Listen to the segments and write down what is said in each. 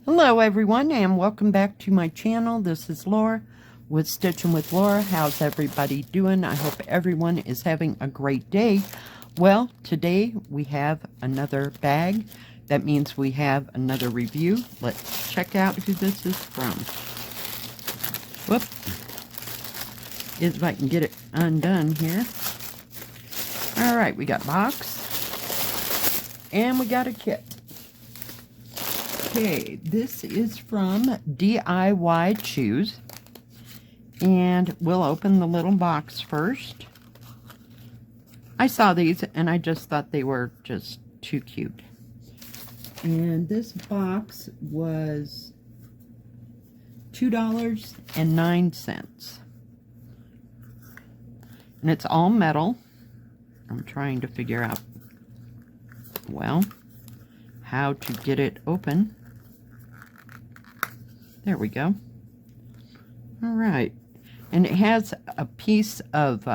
Hello everyone, and welcome back to my channel. This is Laura with Stitching with Laura. How's everybody doing? I hope everyone is having a great day. Well, today we have another bag. That means we have another review. Let's check out who this is from. Whoop. If I can get it undone here. Alright, we got box. And we got a kit. Okay, this is from DIYChoose, and we'll open the little box first. I saw these and I just thought they were just too cute. And this box was $2.09. And it's all metal. I'm trying to figure out, well, how to get it open. There we go. All right. And it has a piece of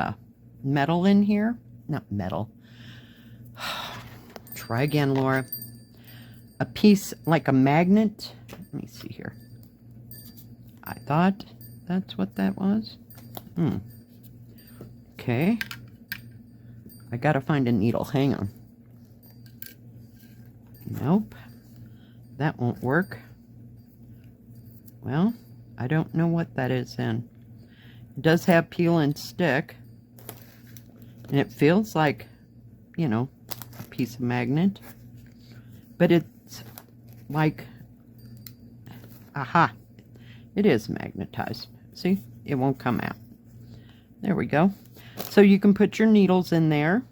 metal in here. Not metal. Try again, Laura. A piece like a magnet. Let me see here. I thought that's what that was. Okay. I gotta find a needle. Hang on. Nope. That won't work. Well, I don't know what that is in. It does have peel and stick. And it feels like, you know, a piece of magnet. But it's like, aha, it is magnetized. See, it won't come out. There we go. So you can put your needles in there.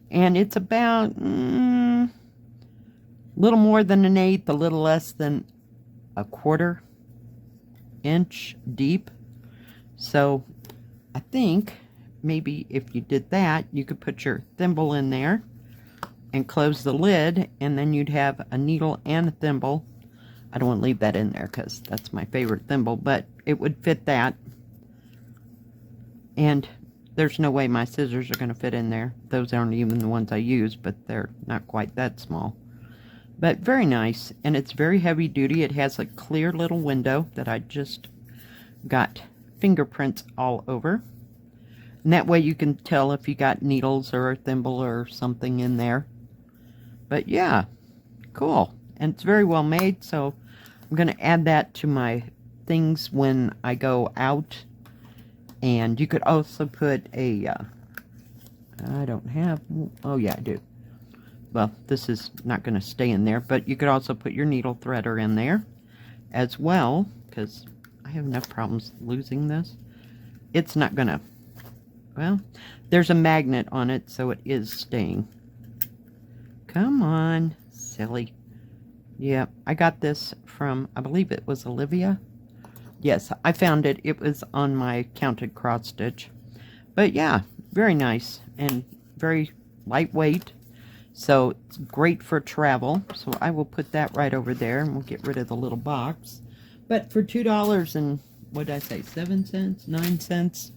And it's about a little more than an eighth, a little less than a quarter inch deep. So I think maybe if you did that, you could put your thimble in there and close the lid, and then you'd have a needle and a thimble. I don't want to leave that in there because that's my favorite thimble, but it would fit that. And there's no way my scissors are going to fit in there. Those aren't even the ones I use, but they're not quite that small. But very nice, and it's very heavy duty. It has a clear little window that I just got fingerprints all over. And that way you can tell if you got needles or a thimble or something in there. But yeah, cool. And it's very well made, so I'm going to add that to my things when I go out. And you could also put a, I don't have, oh yeah, I do. Well, this is not going to stay in there, but you could also put your needle threader in there as well, because I have enough problems losing this. It's not going to, well, there's a magnet on it, so it is staying. Come on, silly. Yeah, I got this from, I believe it was Olivia. Yes, I found it. It was on my counted cross stitch. But yeah, very nice and very lightweight. So it's great for travel. So I will put that right over there, and we'll get rid of the little box. But for $2 and, what did I say, 7 cents, 9 cents,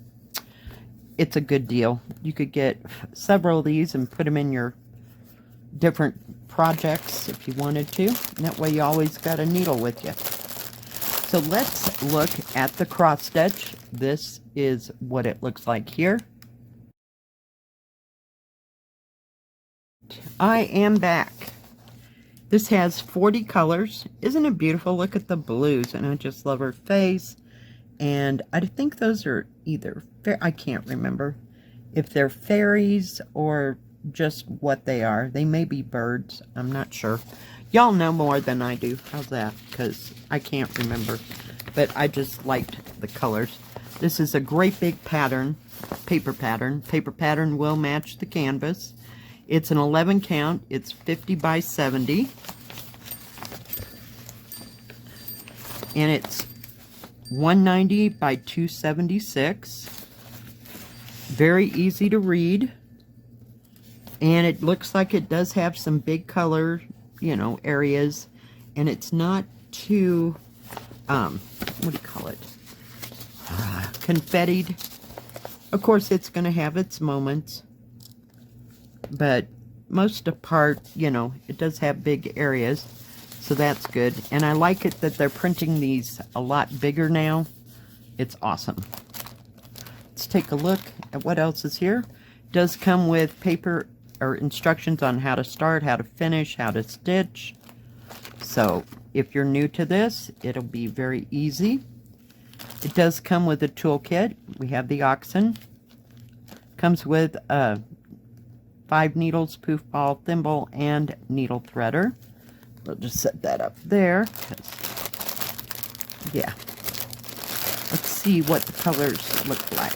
it's a good deal. You could get several of these and put them in your different projects if you wanted to. And that way you always got a needle with you. So let's look at the cross stitch. This is what it looks like here. I am back. This has 40 colors. Isn't it beautiful? Look at the blues, and I just love her face. And I think those are either, I can't remember if they're fairies or just what they are. They may be birds. I'm not sure. Y'all know more than I do. How's that? Because I can't remember. But I just liked the colors. This is a great big pattern, paper pattern. Paper pattern will match the canvas. It's an 11 count. It's 50 by 70. And it's 190 by 276. Very easy to read. And it looks like it does have some big color, you know, areas. And it's not too, what do you call it? Confettied. Of course, it's going to have its moments. But most of part, you know, it does have big areas. So that's good. And I like it that they're printing these a lot bigger now. It's awesome. Let's take a look at what else is here. It does come with paper or instructions on how to start, how to finish, how to stitch. So if you're new to this, it'll be very easy. It does come with a toolkit. We have the oxen. Comes with 5 needles, poof ball, thimble, and needle threader. We'll just set that up there. Yeah. Let's see what the colors look like.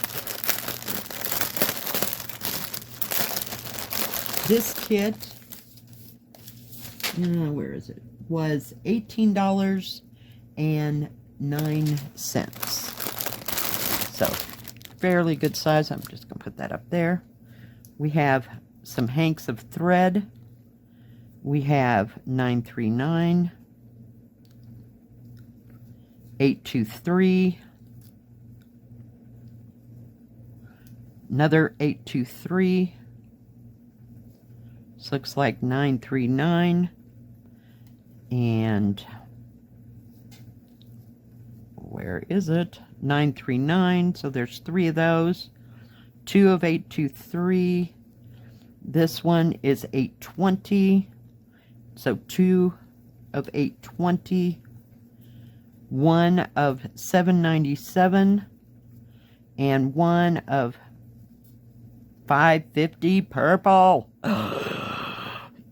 This kit, where is it? Was $18.09. So, fairly good size. I'm just going to put that up there. We have some hanks of thread. We have 939, 823, another 823. This looks like 939, and where is it? 939. So there's 3 of those. 2 of 823. This one is 820. So 2 of 820. 1 of 797. And 1 of 550 purple.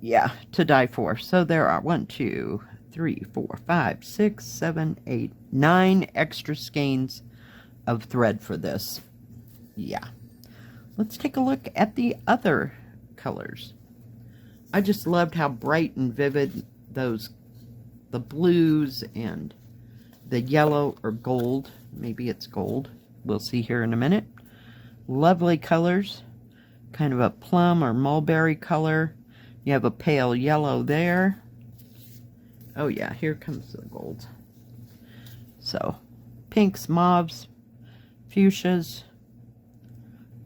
Yeah, to die for. So there are 1, 2, 3, 4, 5, 6, 7, 8, 9 extra skeins of thread for this. Yeah. Let's take a look at the other colors. I just loved how bright and vivid the blues and the yellow or gold. Maybe it's gold. We'll see here in a minute. Lovely colors. Kind of a plum or mulberry color. You have a pale yellow there. Oh yeah, here comes the gold. So, pinks, mauves, fuchsias,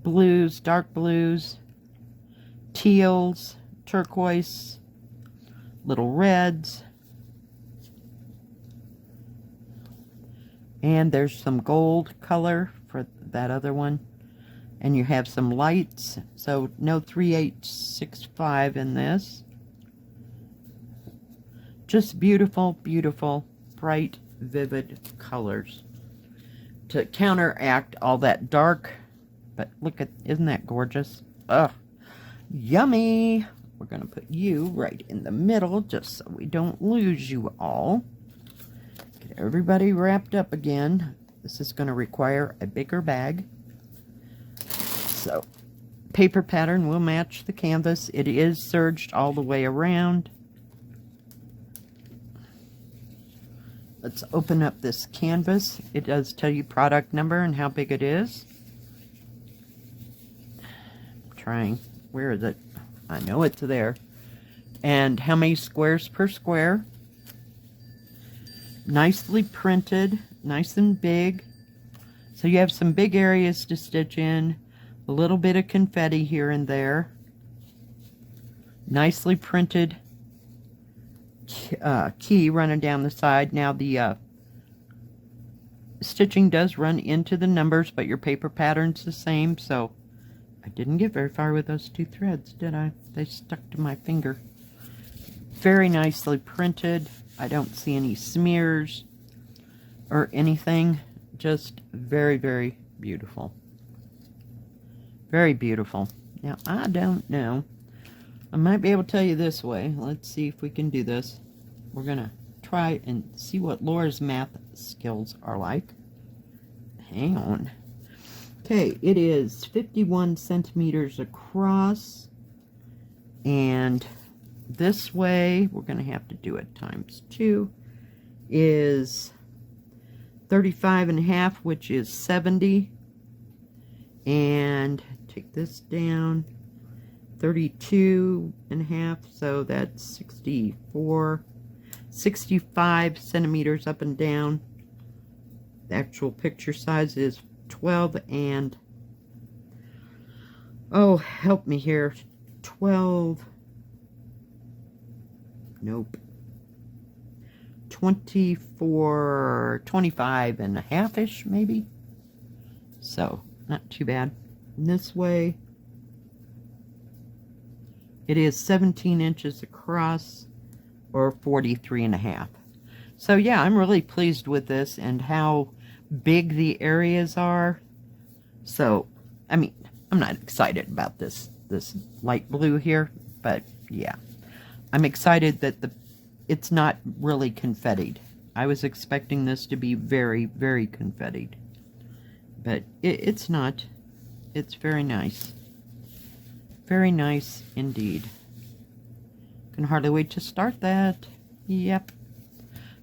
blues, dark blues, teals, turquoise, little reds. And there's some gold color for that other one. And you have some lights, so no 3865 in this. Just beautiful, beautiful, bright, vivid colors to counteract all that dark. But look at, isn't that gorgeous? Ugh, yummy. We're going to put you right in the middle just so we don't lose you all. Get everybody wrapped up again. This is going to require a bigger bag. So, paper pattern will match the canvas. It is serged all the way around. Let's open up this canvas. It does tell you product number and how big it is. I'm trying. Where is it? I know it's there. And how many squares per square. Nicely printed. Nice and big. So you have some big areas to stitch in. A little bit of confetti here and there. Nicely printed key running down the side. Now the stitching does run into the numbers, but your paper pattern's the same, so I didn't get very far with those 2 threads, did I? They stuck to my finger. Very nicely printed. I don't see any smears or anything. Just very, very beautiful. Very beautiful. Now, I don't know. I might be able to tell you this way. Let's see if we can do this. We're going to try and see what Laura's math skills are like. Hang on. Okay, it is 51 centimeters across. And this way, we're going to have to do it times 2, is 35.5, which is 70. And take this down, 32.5, so that's 65 centimeters up and down. The actual picture size is 12 and, oh, help me here, 12, nope, 24, 25 and a half-ish, maybe. So, not too bad. And this way, it is 17 inches across, or 43 and a half. So yeah, I'm really pleased with this and how big the areas are. So, I mean, I'm not excited about this light blue here, but yeah. I'm excited that it's not really confettied. I was expecting this to be very, very confettied. But it's not. It's very nice. Very nice indeed. Can hardly wait to start that. Yep.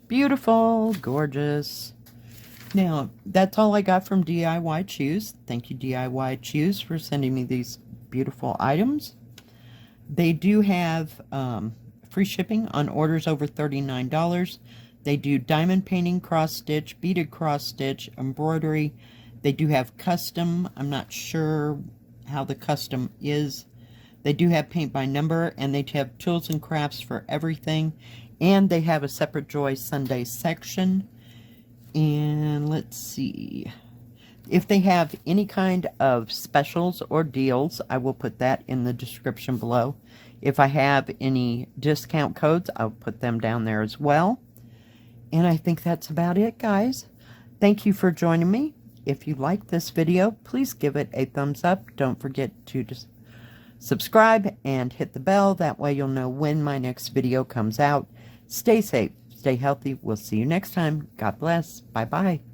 Beautiful, gorgeous. Now, that's all I got from DIYChoose. Thank you, DIYChoose, for sending me these beautiful items. They do have free shipping on orders over $39. They do diamond painting, cross stitch, beaded cross stitch, embroidery. They do have custom. I'm not sure how the custom is. They do have paint by number, and they have tools and crafts for everything. And they have a separate Joy Sunday section. And let's see. If they have any kind of specials or deals, I will put that in the description below. If I have any discount codes, I'll put them down there as well. And I think that's about it, guys. Thank you for joining me. If you like this video, please give it a thumbs up. Don't forget to just subscribe and hit the bell. That way you'll know when my next video comes out. Stay safe. Stay healthy. We'll see you next time. God bless. Bye-bye.